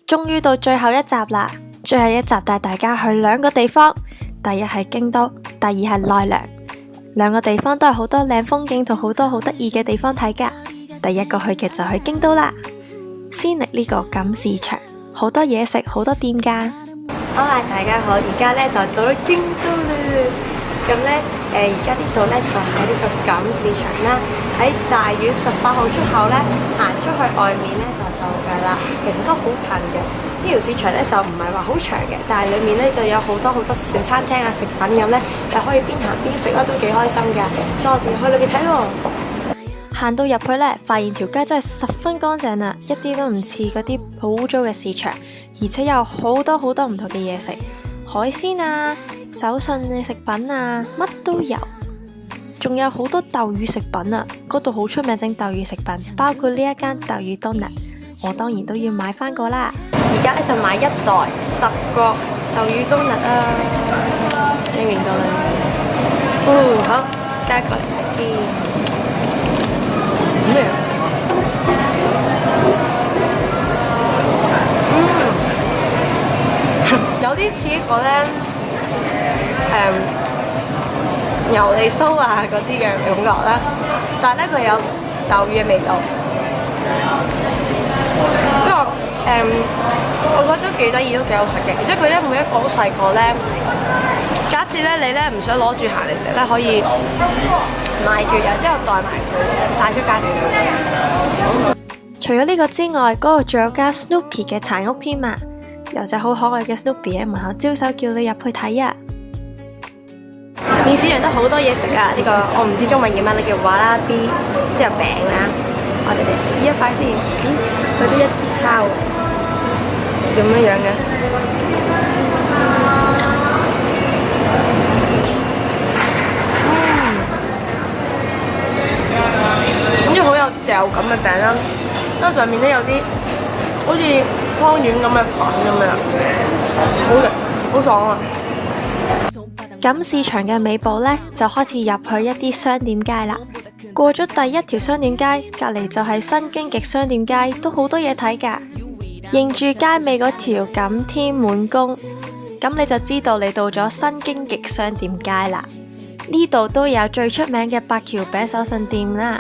終於到最後一集啦！最後一集帶大家去兩個地方，第一係京都，第二係奈良。兩個地方都係好多靚風景同好多好得意嘅地方睇㗎。第一個去嘅就去京都啦，先嚟呢個錦市場，好多嘢食，好多店㗎。好啦，大家好，而家呢就到咗京都啦。咁呢，而家呢度呢就喺呢個錦市場啦，喺大丸18號出口呢，行出去外面呢就到㗎啦。其實都好近嘅，呢條市場呢就唔係話好長嘅，但係裡面呢就有好多好多小餐廳啊、食品咁呢，係可以邊行邊食啦，都幾開心㗎。所以我哋去裏邊睇喎。行到入去呢，發現條街真係十分乾淨啦，一啲都唔似嗰啲好污糟嘅市場，而且有好多好多唔同嘅嘢食，海鮮啊、手信嘅食品啊，乜都有。仲有好多豆乳食品啊，嗰度好出名整豆乳食品，包括呢一間豆乳冬甩，我當然都要買返個啦。而家呢就買一袋10個豆乳冬甩啊，聽唔到啦。好，加個嚟食先。咩？有啲似嗰個咧，油利酥啊嗰啲嘅感覺啦，但係咧佢有豆乳嘅味道。不過我覺得都幾得意，都幾好食嘅。而且佢咧每一個好細個咧，假設咧你咧唔想攞住行嚟食咧，可以買住，然之後帶埋佢帶出街。除咗呢個之外，嗰度仲有間 Snoopy 嘅殘屋添啊！有隻好可愛嘅 Snoopy 喺門口招手叫你入去睇啊！面市場都好多嘢食啊！呢個我唔知中文叫乜，你叫瓦拉 B， 即係餅啦。我哋嚟試一塊先。咦，佢都一支叉喎，咁樣嘅。咁好有嚼感嘅餅啦，因為上面咧有啲好似湯圓咁嘅粉咁樣，好食，好爽啊！錦市場嘅尾部呢，就開始入去一啲商店街啦。過咗第一條商店街，隔離就係新京極商店街，都好多嘢睇㗎。認住街尾嗰條錦天滿宮，咁你就知道你到咗新京極商店街啦。呢度都有最出名嘅八橋餅手信店啦。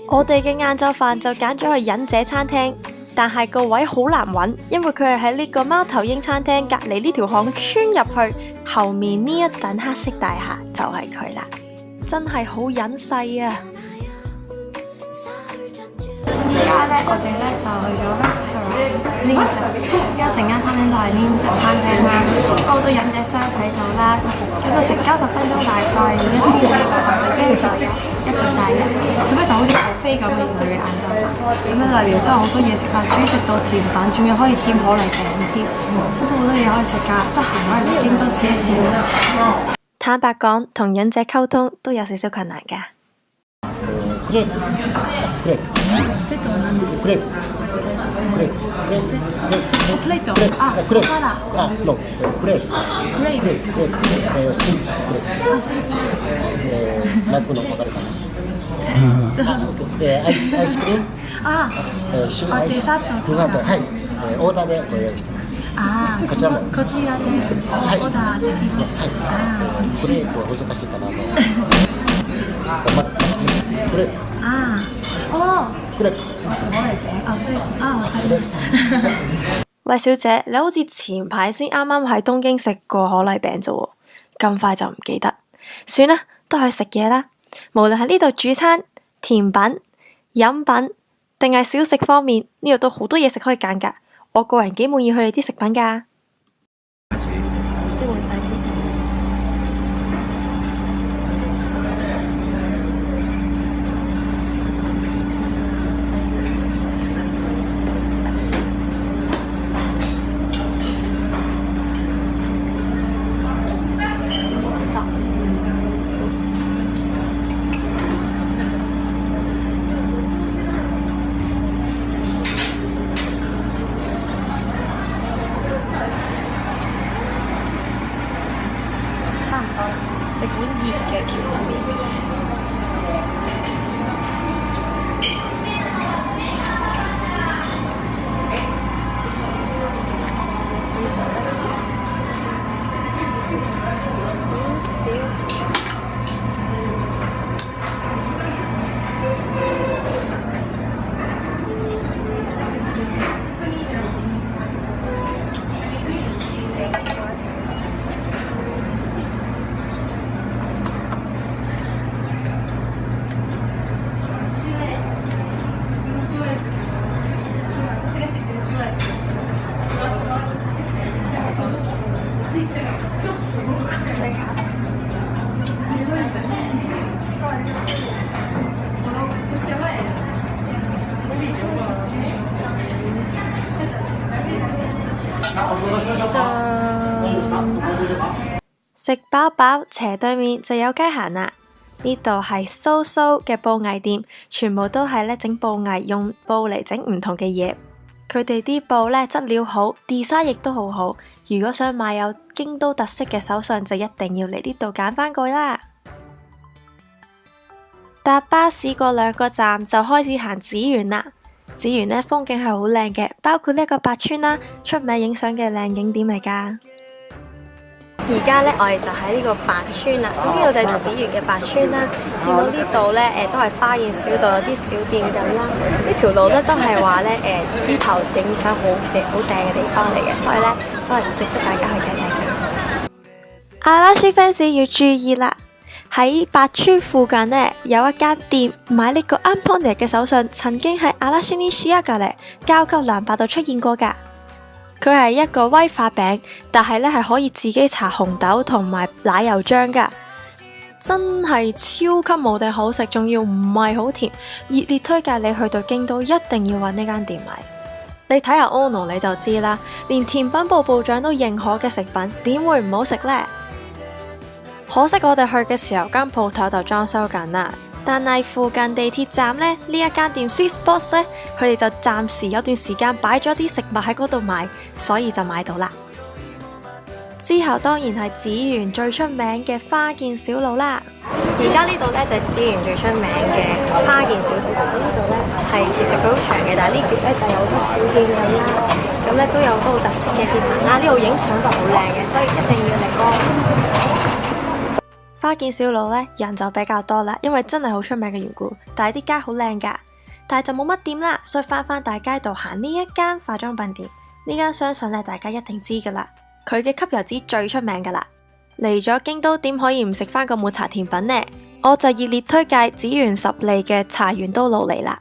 我哋嘅晏晝飯就揀咗去忍者餐廳，但係個位好難揾，因為佢係喺呢個貓頭鷹餐廳隔離呢條巷穿入去，後面呢一棟黑色大廈就係佢啦，真係好隱世啊！而家呢，我哋呢就去咗 restaurant Ninja， 而家成間餐廳都係 Ninja 餐廳啦，好多忍者箱喺度啦，總共食90分鐘，大概1400，跟住再有一個大人，咁樣就好似牛飛咁嘅佢嘅晏晝飯，咁樣裏面都有好多嘢食啊，主食到甜品，仲要可以添可麗餅添，真係好多嘢可以食㗎，得閒可以嚟京都試一試。坦白講，同忍者溝通都有少少困難㗎。アイスクリーム、旬アイス、デザート、はい、オーダーでご用意してます。こちらもこちらでオーダーできます。クレープは難しいかなと。クレープ。クレープ。喂，小姐，你好似前排先啱啱喺東京食過可麗餅啫喎，咁快就唔記得？算啦，都去食嘢啦。無論喺呢度主餐、甜品、飲品定係小食方面，呢度都好多嘢食可以揀㗎。我個人幾滿意佢哋啲食品㗎。嘅蕎麥麵。食飽飽，斜對面就有街行啦。呢度係蘇蘇嘅布藝店，全部都係整布藝，用布嚟整唔同嘅嘢。佢哋啲布質料好 ，design 亦都好好。如果想買有京都特色嘅手信，就一定要嚟呢度揀返個啦。搭巴士過2個站就開始行紫園啦。紫園風景係好靚嘅，包括呢個白川啦，出名影相嘅靚景點嚟㗎。而家我哋就喺呢個白川啦，咁呢度就係紫園嘅白川啦。見到呢度都係花園小道，有啲小店咁啦。呢條路都係話呢頭整相好正嘅地方嚟嘅，所以都係值得大家去睇睇嘅。阿拉斯 fans 要注意啦！喺白川附近有一間店買呢個安ポネ嘅手信，曾經喺阿拉斯尼西亞嘅交級藍白度出現過㗎。佢係一個威化餅，但係係可以自己搽紅豆同埋奶油漿㗎，真係超級無敵好食，仲要唔係好甜，熱烈推介你去到京都一定要揾呢間店買。你睇下 Ono 你就知啦，連甜品部部長都認可嘅食品，點會唔好食呢？可惜我哋去嘅時候間鋪頭就裝修緊啦，但係附近地鐵站呢一間店 Sweet Spots 佢哋就暫時有段時間擺咗啲食物喺嗰度賣，所以就買到啦。之後當然係紫園最出名嘅花見小路啦。而家呢度就係紫園最出名嘅花見小路。呢度係其實佢好長嘅，但係呢邊就有啲小店咁啦，咁都有好多好特色嘅店品啦。呢度影相都好靚嘅，所以一定要嚟過。花見小路人就比較多啦，因為真係好出名嘅緣故。但係啲街好靚噶，但係就冇乜店啦，所以翻大街度行呢一間化妝品店。呢間相信大家一定知噶啦，佢嘅吸油紙最出名噶啦。嚟咗京都點可以唔食翻個抹茶甜品呢？我就熱烈推介紫園十里嘅茶園都路嚟啦。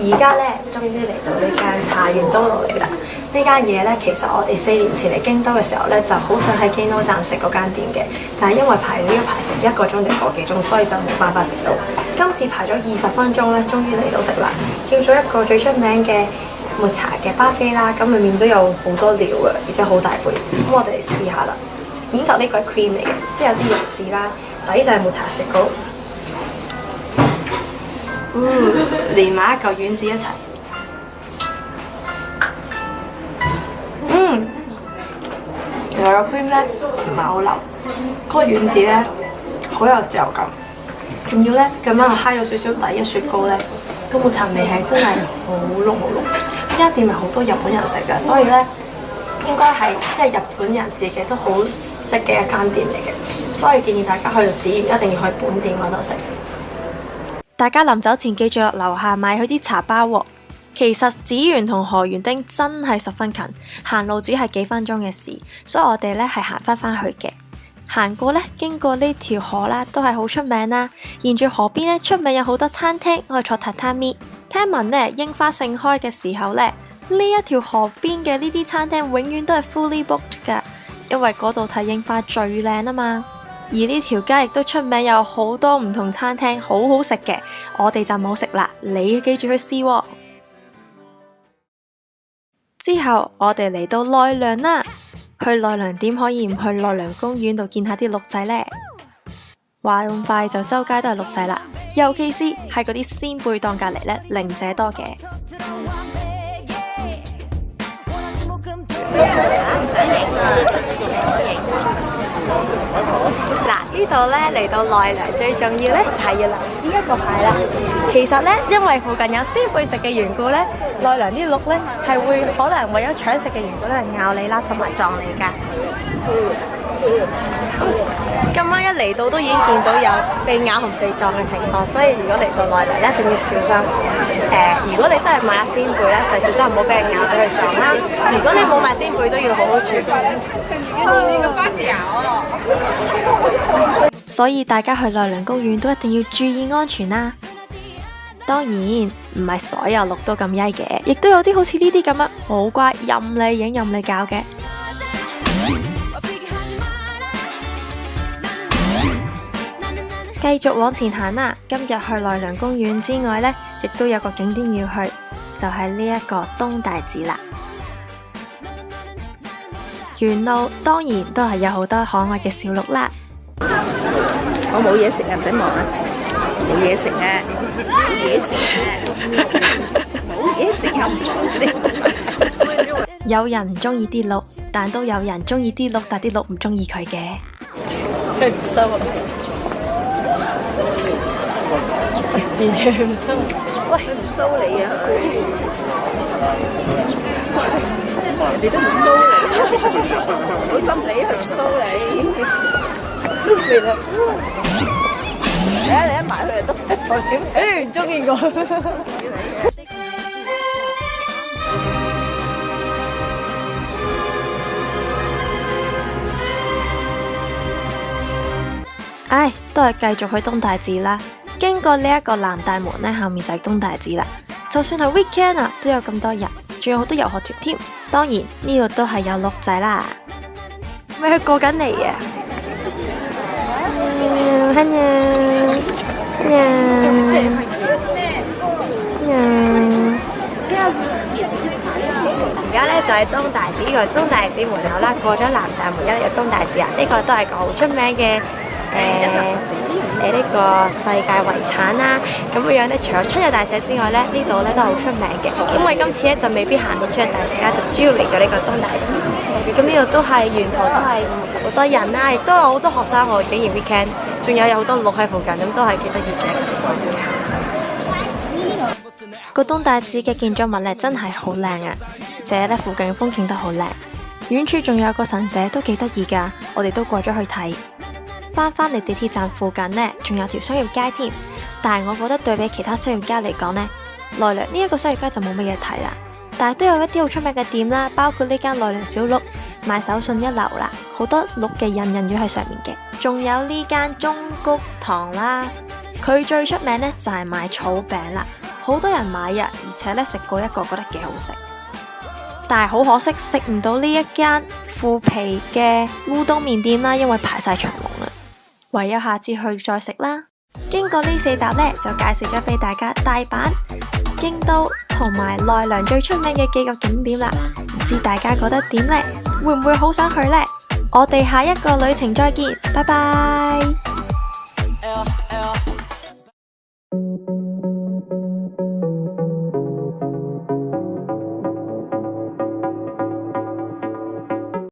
而家終於嚟到呢間茶園都路嚟啦。呢間嘢其實我哋4年前嚟京都嘅時候就好想喺京都站食嗰間店嘅，但係因為排隊要排成1個鐘定個幾鐘，所以就冇辦法食到。今次排咗20分鐘終於嚟到食啦。叫咗一個最出名嘅抹茶嘅巴菲啦，咁裏面都有好多料嘅，而且好大杯。咁我哋嚟試下啦。面頭呢個係 cream 嚟嘅，即係有啲油脂啦，底就係抹茶雪糕。連埋一嚿丸子一齊。其實個 cream 唔係好流，嗰個丸子好有嚼感，仲要咁啱我揩咗少少底嘅雪糕個抹茶味係真係好濃好濃。呢間店係好多日本人食嘅，所以應該係即係日本人自己都好識嘅一間店嚟嘅，所以建議大家去到紫園一定要去本店嗰度食。大家臨走前記住落樓下買佢啲茶包喎。其實紫園同河園町真係十分近，行路只係幾分鐘嘅事，所以我哋係行返去嘅。行過經過呢條河啦，都係好出名啦。沿住河邊出名有好多餐廳可以坐榻榻米。聽聞櫻花盛開嘅時候呢一條河邊嘅呢啲餐廳永遠都係 fully booked 噶，因為嗰度睇櫻花最靚啊嘛。而呢條街亦都出名有好多唔同餐廳，好好食嘅。我哋就冇食啦，你記住去試喎。之後我哋嚟到奈良啦，去奈良點可以唔去奈良公園度見下啲鹿仔呢？話咁快就周街都係鹿仔啦，尤其是係嗰啲鮮貝檔隔籬零舍多嘅。嗱，呢度呢，嚟到奈良最重要呢，就係要留呢一個牌啦。其實呢，因為附近有仙貝食嘅緣故呢，奈良啲鹿呢係會可能為咗搶食嘅緣故咧咬你啦，同埋撞你㗎。今晚一嚟到都已經見到有被咬同被撞嘅情況，所以如果嚟到奈良一定要小心。如果你真係買下仙貝咧，就小心唔好俾人咬俾佢撞啦。如果你冇買仙貝，都要好好處理。所以大家去奈良公園都一定要注意安全啦。當然唔係所有鹿都咁曳嘅，亦都有啲好似呢啲咁樣好乖，任你影任你搞嘅。繼續往前行啦，今日去奈良公園之外呢，亦都有個景點要去，就係呢一個東大寺啦。沿路當然都係有好多可愛嘅小鹿啦。我冇嘢食啊，唔使望啊，冇嘢食啊，冇嘢食啊，冇嘢食又唔做。有人唔中意啲鹿，但都有人中意啲鹿，但啲鹿唔中意佢嘅。佢唔收啊！完全唔收，喂，唔收你啊！人哋都唔收你，好心理佢唔收你，都變啦！你一埋去就得，我點？唔中意我。唉，都係繼續去東大寺啦。經過呢一個南大門呢，後面就係東大寺啦。就算係 weekend 啊，都有咁多人，仲有好多遊學團添。當然呢度都係有鹿仔啦。咪佢過緊嚟啊！而家呢就係東大寺，呢個係東大寺門口啦。過咗南大門，有東大寺啊。呢個都係個好出名嘅呢個世界遺產啦，咁樣咧，除咗春日大社之外咧，呢度咧都係好出名嘅。因為今次咧就未必行到春日大社啦，就主要嚟咗呢個東大寺。咁呢度都係沿途都係好多人啦，亦都有好多學生喎，竟然 weekend， 仲有好多鹿喺附近，咁都係幾得意嘅。個東大寺嘅建築物咧真係好靚啊，而且咧附近嘅風景都好靚，遠處仲有個神社都幾得意噶，我哋都過咗去睇。翻嚟地鐵站附近呢，仲有條商業街添。但係我覺得對比其他商業街嚟講呢，奈良呢一個商業街就冇乜嘢睇啦。但係都有一啲好出名嘅店啦，包括呢間奈良小鹿賣手信一流啦，好多鹿嘅印咗喺上面嘅。仲有呢間中谷堂啦，佢最出名呢就係賣草餅啦，好多人買啊，而且呢食過一個覺得幾好食。但係好可惜食唔到呢一間腐皮嘅烏冬麵店啦，因為排晒長龍啊。唯有下次去再食啦。經過呢4集呢，就介紹咗俾大家大阪、京都同埋奈良最出名嘅幾個景點啦。唔知大家覺得點呢？會唔會好想去呢？我哋下一個旅程再見，拜拜。